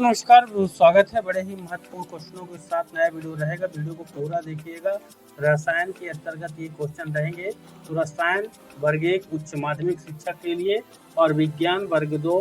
नमस्कार, स्वागत है। बड़े ही महत्वपूर्ण क्वेश्चनों के साथ नया वीडियो रहेगा। वीडियो को पूरा देखिएगा। रसायन के अंतर्गत ये क्वेश्चन रहेंगे। तो रसायन वर्ग 1 उच्च माध्यमिक शिक्षक के लिए और विज्ञान वर्ग 2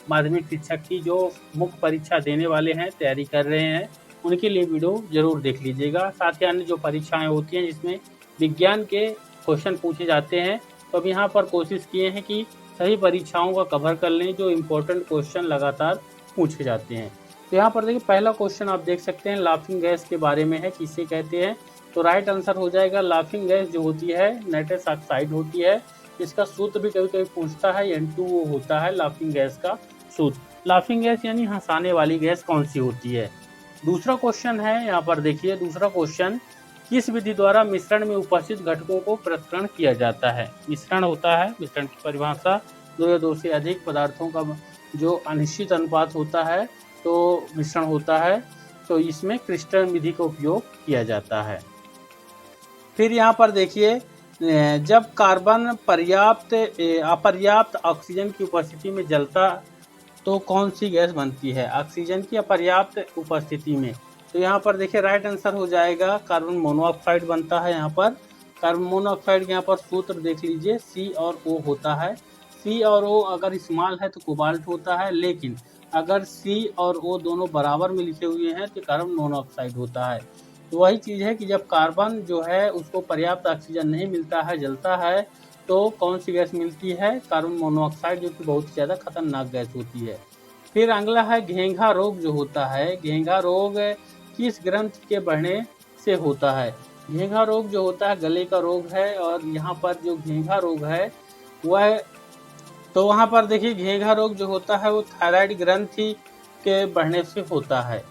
माध्यमिक शिक्षक की जो मुख्य परीक्षा देने वाले हैं, तैयारी कर रहे हैं, उनके लिए वीडियो जरूर देख लीजिएगा। साथ ही अन्य जो परीक्षाएँ होती हैं जिसमें विज्ञान के क्वेश्चन पूछे जाते हैं, तो अब यहाँ पर कोशिश किए हैं कि सभी परीक्षाओं का कवर कर लें जो इम्पोर्टेंट क्वेश्चन लगातार पूछे जाते हैं। तो यहाँ पर देखिए पहला क्वेश्चन आप देख सकते हैं लाफिंग गैस के बारे में है, किसे कहते हैं। तो राइट आंसर हो जाएगा लाफिंग गैस जो होती है नाइट्रस ऑक्साइड होती है। इसका सूत्र भी कभी कभी पूछता है, N2O होता है लाफिंग गैस का सूत्र। लाफिंग गैस यानी हंसाने वाली गैस कौन सी होती है। दूसरा क्वेश्चन है, यहाँ पर देखिए दूसरा क्वेश्चन, किस विधि द्वारा मिश्रण में उपस्थित घटकों को पृथक्करण किया जाता है। मिश्रण होता है, मिश्रण की परिभाषा दो या दो से अधिक पदार्थों का जो अनिश्चित अनुपात होता है तो मिश्रण होता है। तो इसमें क्रिस्टल विधि का उपयोग किया जाता है। फिर यहाँ पर देखिए जब कार्बन अपर्याप्त ऑक्सीजन की उपस्थिति में जलता तो कौन सी गैस बनती है। ऑक्सीजन की अपर्याप्त उपस्थिति में, तो यहाँ पर देखिए राइट आंसर हो जाएगा कार्बन मोनोऑक्साइड बनता है। यहाँ पर कार्बन मोनोऑक्साइड के यहाँ पर सूत्र देख लीजिए, C और O होता है। C और O अगर स्मॉल है तो कोबाल्ट होता है, लेकिन अगर C और O दोनों बराबर में लिखे हुए हैं तो कार्बन मोनोऑक्साइड होता है। तो वही चीज़ है कि जब कार्बन जो है उसको पर्याप्त ऑक्सीजन नहीं मिलता है, जलता है, तो कौन सी गैस मिलती है, कार्बन मोनोऑक्साइड, जो कि बहुत ज़्यादा खतरनाक गैस होती है। फिर अगला है घेंघा रोग जो होता है। घेंघा रोग किस ग्रंथि के बढ़ने से होता है। घेंघा रोग जो होता है गले का रोग है, और यहाँ पर जो घेंघा रोग है वह, तो वहाँ पर देखिए घेंघा रोग जो होता है वो थायराइड ग्रंथि के बढ़ने से होता है।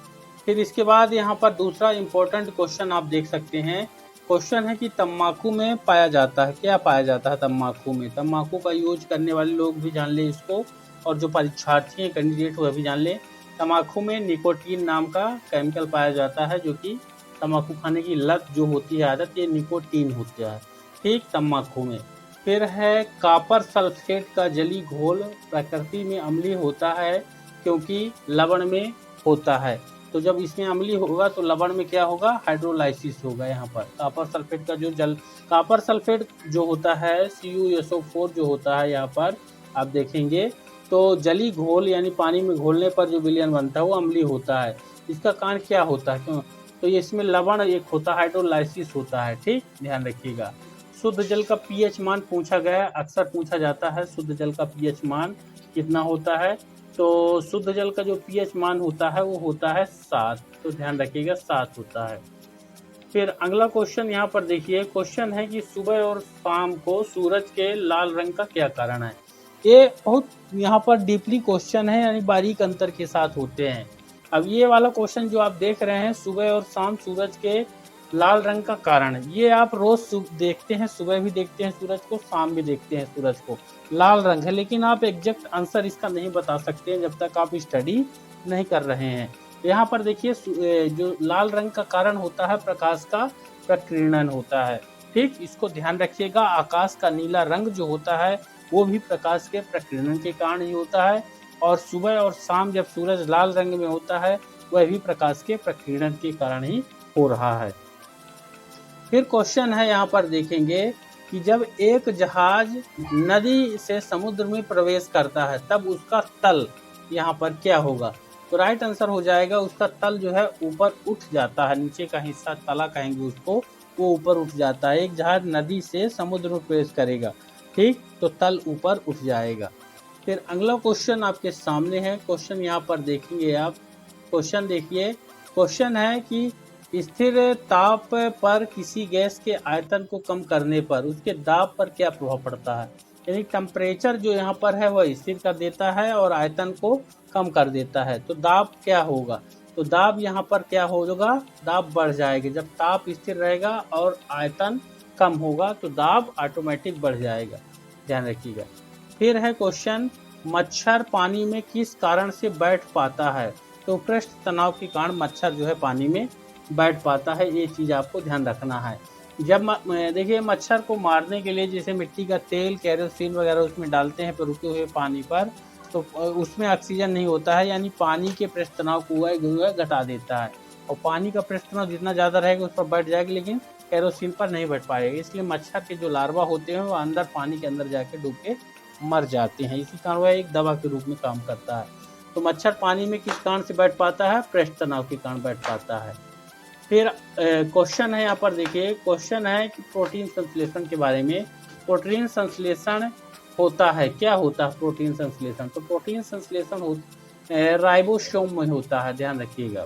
फिर इसके बाद यहाँ पर दूसरा इम्पोर्टेंट क्वेश्चन आप देख सकते हैं। क्वेश्चन है कि तम्बाकू में पाया जाता है, क्या पाया जाता है तम्बाकू में। तम्बाकू का यूज करने वाले लोग भी जान ले इसको, और जो परीक्षार्थी हैं कैंडिडेट वह भी जान ले। तम्बाकू में निकोटीन नाम का केमिकल पाया जाता है, जो कि तम्बाकू खाने की लत जो होती है, आदत, ये निकोटीन होता है, ठीक, तम्बाकू में। फिर है कॉपर सल्फेट का जली घोल प्रकृति में अम्लीय होता है क्योंकि लवण में होता है। तो जब इसमें अम्लीय होगा तो लवण में क्या होगा, हाइड्रोलाइसिस होगा। यहाँ पर कॉपर सल्फेट का जो कॉपर सल्फेट जो होता है CuSO4 जो होता है, यहाँ पर आप देखेंगे तो जली घोल यानी पानी में घोलने पर जो विलयन बनता है वो अम्लीय होता है। इसका कारण क्या होता है, क्यों, तो इसमें लवण एक होता है, हाइड्रोलाइसिस होता है, ठीक, ध्यान रखिएगा। शुद्ध जल का pH मान पूछा गया, अक्सर पूछा जाता है शुद्ध जल का pH मान कितना होता है। तो शुद्ध जल का जो pH मान होता है वो होता है 7, तो ध्यान रखिएगा 7 होता है। फिर अगला क्वेश्चन यहाँ पर देखिए, क्वेश्चन है कि सुबह और शाम को सूरज के लाल रंग का क्या कारण है। ये बहुत यहाँ पर डीपली क्वेश्चन है, यानी बारीक अंतर के साथ होते हैं। अब ये वाला क्वेश्चन जो आप देख रहे हैं, सुबह और शाम सूरज के लाल रंग का कारण, ये आप रोज देखते हैं, सुबह भी देखते हैं सूरज को, शाम भी देखते हैं सूरज को, लाल रंग है, लेकिन आप एग्जैक्ट आंसर इसका नहीं बता सकते हैं जब तक आप स्टडी नहीं कर रहे हैं। यहाँ पर देखिए जो लाल रंग का कारण होता है प्रकाश का प्रकीर्णन होता है, ठीक, इसको ध्यान रखिएगा। आकाश का नीला रंग जो होता है वो भी प्रकाश के प्रकीर्णन के कारण ही होता है, और सुबह और शाम जब सूरज लाल रंग में होता है वह भी प्रकाश के प्रकीर्णन के कारण ही हो रहा है। फिर क्वेश्चन है, यहाँ पर देखेंगे कि जब एक जहाज नदी से समुद्र में प्रवेश करता है तब उसका तल यहाँ पर क्या होगा। तो राइट आंसर हो जाएगा उसका तल जो है ऊपर उठ जाता है, नीचे का हिस्सा तला कहेंगे उसको, वो ऊपर उठ जाता है। एक जहाज नदी से समुद्र में प्रवेश करेगा, ठीक, तो तल ऊपर उठ जाएगा। फिर अगला क्वेश्चन आपके सामने है। क्वेश्चन यहाँ पर देखेंगे आप, क्वेश्चन देखिए, क्वेश्चन है कि स्थिर ताप पर किसी गैस के आयतन को कम करने पर उसके दाब पर क्या प्रभाव पड़ता है। यानी टेम्परेचर जो यहाँ पर है वह स्थिर कर देता है और आयतन को कम कर देता है, तो दाब क्या होगा। तो दाब यहाँ पर क्या होगा, दाब बढ़ जाएगा। जब ताप स्थिर रहेगा और आयतन कम होगा तो दाब ऑटोमेटिक बढ़ जाएगा, ध्यान रखिएगा। फिर है क्वेश्चन, मच्छर पानी में किस कारण से बैठ पाता है। तो पृष्ठ तनाव के कारण मच्छर जो है पानी में बैठ पाता है, ये चीज़ आपको ध्यान रखना है। जब देखिए मच्छर को मारने के लिए जैसे मिट्टी का तेल, केरोसिन वगैरह उसमें डालते हैं पर रुके हुए पानी पर, तो उसमें ऑक्सीजन नहीं होता है, यानी पानी के पृष्ठ तनाव को वह घटा देता है, और पानी का पृष्ठ तनाव जितना ज़्यादा रहेगा उस पर बैठ जाएगा, लेकिन केरोसिन पर नहीं बैठ पाएगा। इसलिए मच्छर के जो लार्वा होते हैं वो अंदर पानी के अंदर जाके डूब के मर जाते हैं। इसी कारण वह एक दवा के रूप में काम करता है। तो मच्छर पानी में किस कारण से बैठ पाता है? पृष्ठ तनाव के कारण बैठ पाता है। फिर क्वेश्चन है यहाँ पर देखिए, क्वेश्चन है कि प्रोटीन संश्लेषण के बारे में। प्रोटीन संश्लेषण होता है, क्या होता है प्रोटीन संश्लेषण? तो प्रोटीन संश्लेषण राइबोसोम में होता है, ध्यान रखिएगा।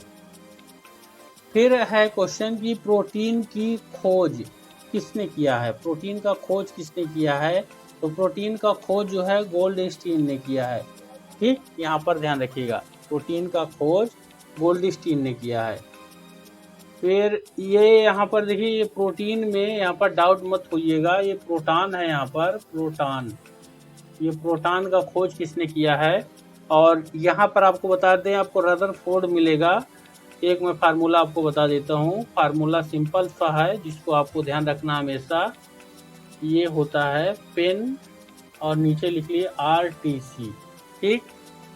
फिर है क्वेश्चन की प्रोटीन की खोज किसने किया है? प्रोटीन का खोज किसने किया है? तो प्रोटीन का खोज जो है गोल्डस्टीन ने किया है। ठीक, यहाँ पर ध्यान रखिएगा, प्रोटीन का खोज गोल्डस्टीन ने किया है। फिर ये यहाँ पर देखिए, ये प्रोटीन में यहाँ पर डाउट मत होइएगा, ये प्रोटॉन है, यहाँ पर प्रोटॉन, ये प्रोटॉन का खोज किसने किया है? और यहाँ पर आपको बता दें, आपको रदरफोर्ड मिलेगा। एक मैं फार्मूला आपको बता देता हूँ, फार्मूला सिंपल सा है जिसको आपको ध्यान रखना हमेशा। ये होता है पेन और नीचे लिख लिए RTC। ठीक,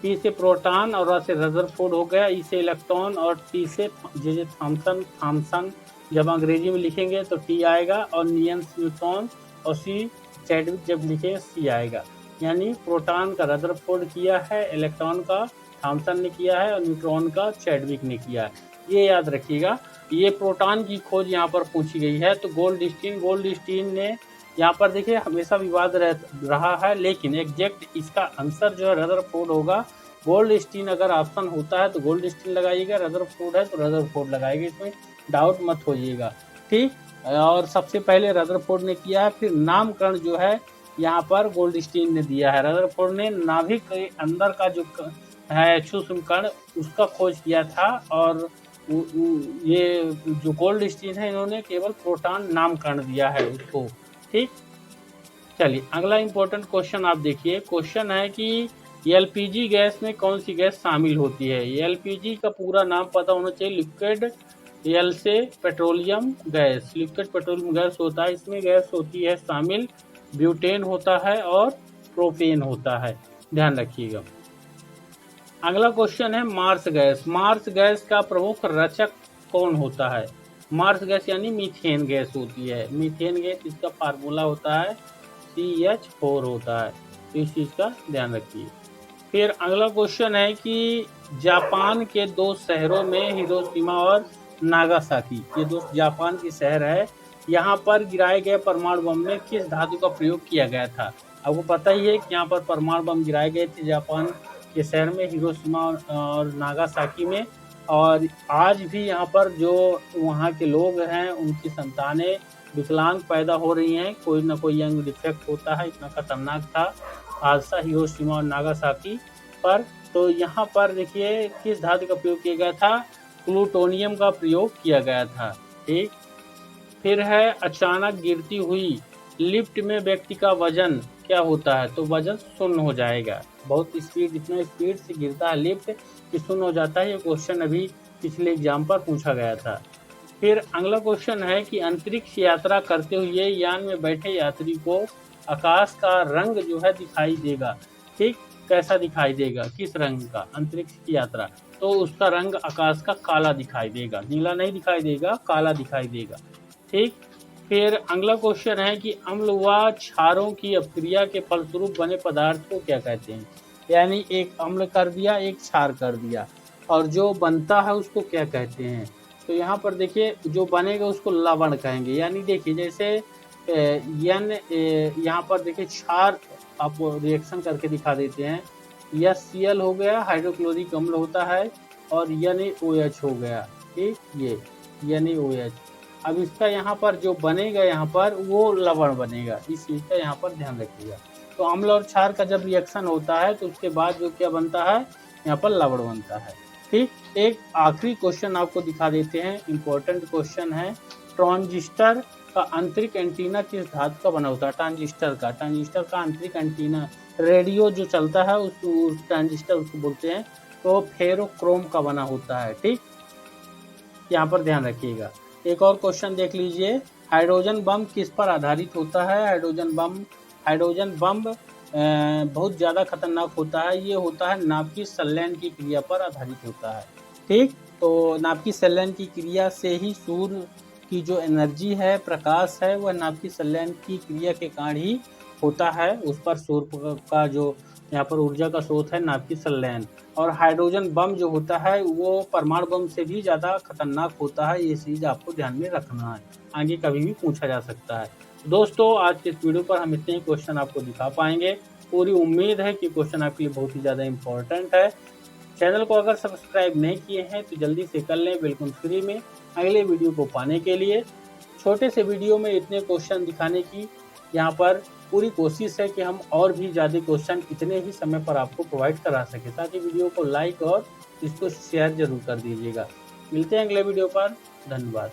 P से प्रोटॉन और R से रदरफोर्ड हो गया, E से इलेक्ट्रॉन और T से जे थॉमसन। जब अंग्रेजी में लिखेंगे तो T आएगा, और नियंस न्यूट्रॉन, और C चैडविक जब लिखेंगे C आएगा। यानी प्रोटॉन का रदरफोर्ड किया है, इलेक्ट्रॉन का थॉमसन ने किया है, और न्यूट्रॉन का चैडविक ने किया है। ये याद रखिएगा। ये प्रोटॉन की खोज यहाँ पर पूछी गई है। तो गोल्डस्टीन ने यहाँ पर देखिए हमेशा विवाद रहा है, लेकिन एग्जैक्ट इसका आंसर जो है रदरफोर्ड होगा। गोल्डस्टीन अगर ऑप्शन होता है तो गोल्डस्टीन लगाइएगा, रदरफोर्ड है तो रदरफोर्ड लगाइएगा, इसमें डाउट मत होइएगा। ठीक, और सबसे पहले रदरफोर्ड ने किया है। फिर नामकरण जो है यहाँ पर गोल्डस्टीन ने दिया है। रदरफोर्ड ने नाभिक के अंदर का जो है सूक्ष्म कण उसका खोज किया था, और ये जो गोल्डस्टीन है इन्होंने केवल प्रोटॉन नामकरण दिया है उसको। ठीक, चलिए अगला इंपॉर्टेंट क्वेश्चन आप देखिए। क्वेश्चन है कि LPG गैस में कौन सी गैस शामिल होती है? LPG का पूरा नाम पता होना चाहिए, लिक्विड L से petroleum gas, liquid petroleum gas होता है। इसमें गैस होती है शामिल, ब्यूटेन होता है और प्रोपेन होता है, ध्यान रखिएगा। अगला क्वेश्चन है मार्स गैस। मार्स गैस का प्रमुख रचक कौन होता है? मार्स गैस यानी मीथेन गैस होती है। मीथेन गैस, इसका फार्मूला होता है CH4 होता है, तो इस चीज़ का ध्यान रखिए। फिर अगला क्वेश्चन है कि जापान के 2 शहरों में हिरोशिमा और नागासाकी, ये 2 जापान के शहर है, यहाँ पर गिराए गए परमाणु बम में किस धातु का प्रयोग किया गया था? आपको पता ही है कि यहाँ पर परमाणु बम गिराए गए थे जापान के शहर में, हिरोशिमा और नागासाकी में। और आज भी यहाँ पर जो वहाँ के लोग हैं उनकी संतानें विकलांग पैदा हो रही हैं, कोई ना कोई यंग डिफेक्ट होता है। इतना खतरनाक था हादसा हिरोशिमा और नागासाकी पर। तो यहाँ पर देखिए किस धातु का प्रयोग किया गया था? प्लूटोनियम का प्रयोग किया गया था। ठीक, फिर है अचानक गिरती हुई लिफ्ट में व्यक्ति का वजन क्या होता है? तो वजन शून्य हो जाएगा। बहुत स्पीड, इतना स्पीड से गिरता है लिफ्ट कि शून्य हो जाता है। ये क्वेश्चन अभी पिछले एग्जाम पर पूछा गया था। फिर अगला क्वेश्चन है कि अंतरिक्ष यात्रा करते हुए यान में बैठे यात्री को आकाश का रंग जो है दिखाई देगा। ठीक, कैसा दिखाई देगा, किस रंग का? अंतरिक्ष की यात्रा, तो उसका रंग आकाश का काला दिखाई देगा, नीला नहीं दिखाई देगा, काला दिखाई देगा। ठीक, फिर अगला क्वेश्चन है कि अम्ल व क्षारों की अपक्रिया के फलस्वरूप बने पदार्थ को क्या कहते हैं? यानी एक अम्ल कर दिया, एक क्षार कर दिया, और जो बनता है उसको क्या कहते हैं? तो यहाँ पर देखिए जो बनेगा उसको लवण कहेंगे। यानी देखिए जैसे यहाँ पर देखिए क्षार आपको रिएक्शन करके दिखा देते हैं। HCl हो गया, हाइड्रोक्लोरिक अम्ल होता है, और NaOH हो गया। ठीक, ये NaOH। अब इसका यहाँ पर जो बनेगा यहाँ पर वो लवण बनेगा, इस चीज़ का यहाँ पर ध्यान रखिएगा। तो अम्ल और क्षार का जब रिएक्शन होता है तो उसके बाद जो क्या बनता है, यहाँ पर लवण बनता है। ठीक, एक आखिरी क्वेश्चन आपको दिखा देते हैं, इम्पोर्टेंट क्वेश्चन है। ट्रांजिस्टर का आंतरिक एंटीना किस धातु का बना होता है? ट्रांजिस्टर का आंतरिक एंटीना, रेडियो जो चलता है उस ट्रांजिस्टर उसको बोलते हैं, तो फेरोक्रोम का बना होता है। ठीक, यहाँ पर ध्यान रखिएगा। एक और क्वेश्चन देख लीजिए, हाइड्रोजन बम किस पर आधारित होता है? हाइड्रोजन बम बहुत ज़्यादा खतरनाक होता है। ये होता है नाभिकीय संलयन की क्रिया पर आधारित होता है। ठीक, तो नाभिकीय संलयन की क्रिया से ही सूर्य की जो एनर्जी है, प्रकाश है, वह नाभिकीय संलयन की क्रिया के कारण ही होता है। उस पर सूर्य का जो यहाँ पर ऊर्जा का स्रोत है नाभिकीय संलयन। और हाइड्रोजन बम जो होता है वो परमाणु बम से भी ज़्यादा खतरनाक होता है। ये चीज़ आपको ध्यान में रखना है, आगे कभी भी पूछा जा सकता है। दोस्तों, आज के इस वीडियो पर हम इतने ही क्वेश्चन आपको दिखा पाएंगे। पूरी उम्मीद है कि क्वेश्चन आपके लिए बहुत ही ज़्यादा इम्पोर्टेंट है। चैनल को अगर सब्सक्राइब नहीं किए हैं तो जल्दी से कर लें, बिल्कुल फ्री में। अगले वीडियो को पाने के लिए छोटे से वीडियो में इतने क्वेश्चन दिखाने की यहाँ पर पूरी कोशिश है कि हम और भी ज़्यादा क्वेश्चन इतने ही समय पर आपको प्रोवाइड करा सके। साथ ही वीडियो को लाइक और इसको शेयर जरूर कर दीजिएगा। मिलते हैं अगले वीडियो पर। धन्यवाद।